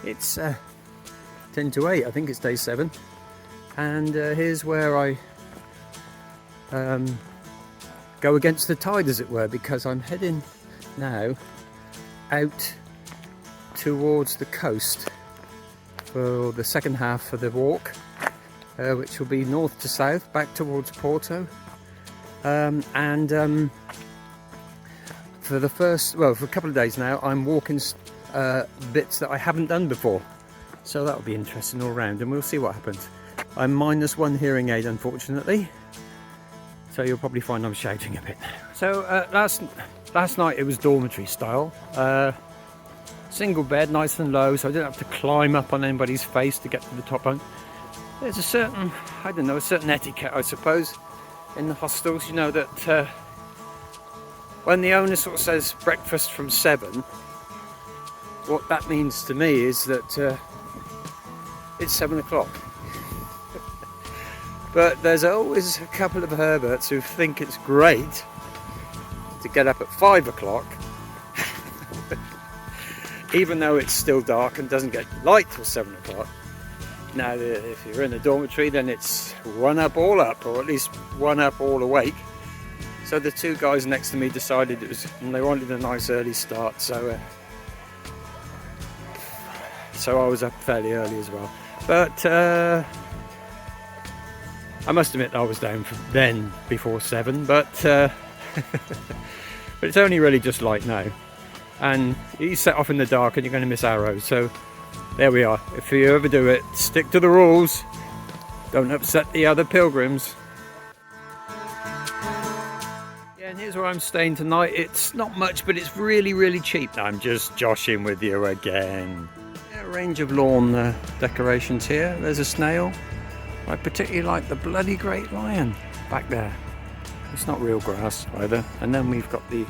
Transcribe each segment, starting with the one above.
It's 10 to 8, I think it's day 7. And here's where I go against the tide, as it were, because I'm heading now out towards the coast for the second half of the walk, which will be north to south, back towards Porto. For the first, well, for a couple of days now, I'm walking bits that I haven't done before. So that'll be interesting all round, and we'll see what happens. I'm -1 hearing aid, unfortunately, so you'll probably find I'm shouting a bit now. So last night it was dormitory style, single bed, nice and low, so I didn't have to climb up on anybody's face to get to the top bunk. There's a certain, I don't know, a certain etiquette, I suppose, in the hostels. You know that when the owner sort of says breakfast from 7, what that means to me is that it's 7 o'clock. But there's always a couple of Herberts who think it's great to get up at 5 o'clock, even though it's still dark and doesn't get light till 7 o'clock. Now, if you're in a dormitory, then it's one up, all up, or at least one up, all awake. So the two guys next to me decided they wanted a nice early start, so I was up fairly early as well. But I must admit I was down then before 7, but but it's only really just light now, and you set off in the dark and you're going to miss arrows. So there we are. If you ever do it, stick to the rules. Don't upset the other pilgrims. Yeah, and here's where I'm staying tonight. It's not much, but it's really, really cheap. I'm just joshing with you again. A range of lawn decorations here. There's a snail. I particularly like the bloody great lion back there. It's not real grass either. And then we've got the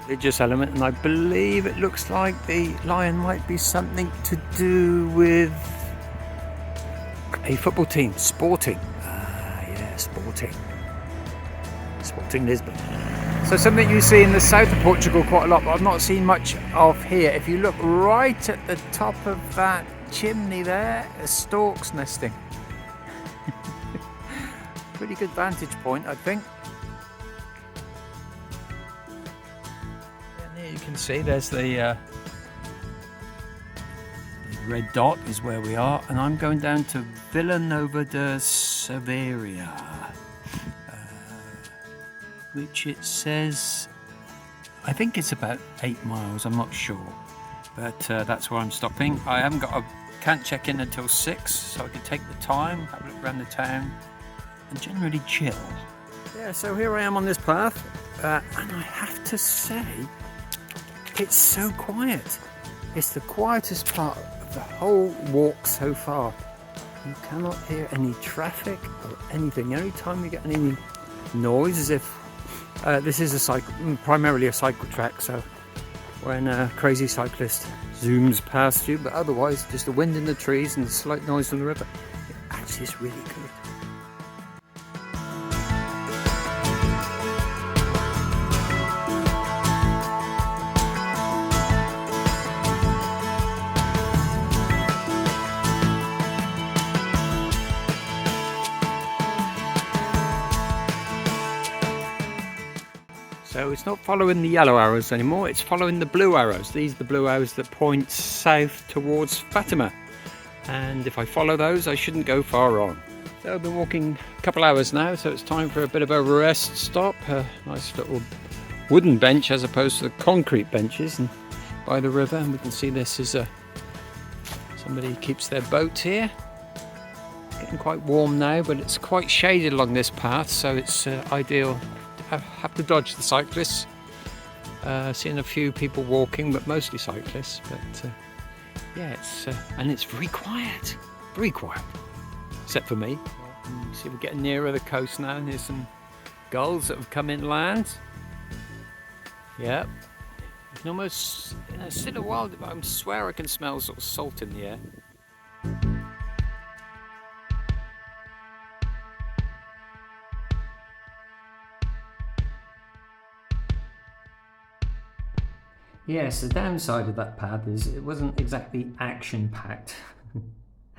religious element, and I believe it looks like the lion might be something to do with a football team, Sporting. Yeah, Sporting Lisbon. So something you see in the south of Portugal quite a lot, but I've not seen much of here. If you look right at the top of that chimney there, a stork's nesting. Pretty good vantage point, I think. And there you can see there's the red dot is where we are, and I'm going down to Vila Nova de Cerveira, which it says, I think it's about 8 miles, I'm not sure, but that's where I'm stopping. Can't check in until 6, so I can take the time, have a look around the town, and generally chill. Yeah, so here I am on this path, and I have to say, it's so quiet. It's the quietest part of the whole walk so far. You cannot hear any traffic or anything. The only time you get any noise is if this is primarily a cycle track, so when a crazy cyclist zooms past you, but otherwise just the wind in the trees and the slight noise from the river. It actually is really good. So it's not following the yellow arrows anymore, it's following the blue arrows. These are the blue arrows that point south towards Fatima. And if I follow those, I shouldn't go far on. So I've been walking a couple hours now, so it's time for a bit of a rest stop. A nice little wooden bench as opposed to the concrete benches and by the river. And we can see this is somebody keeps their boat here. Getting quite warm now, but it's quite shaded along this path, so it's ideal. Have to dodge the cyclists. Seeing a few people walking, but mostly cyclists. But yeah, and it's very quiet, except for me. You see, we're getting nearer the coast now, and there's some gulls that have come inland. Yep, you can almost, still a while, but I swear I can smell sort of salt in the air. Yes, the downside of that path is it wasn't exactly action-packed.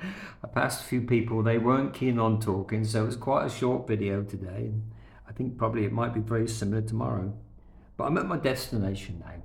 I passed a few people, they weren't keen on talking, so it was quite a short video today. I think probably it might be very similar tomorrow. But I'm at my destination now.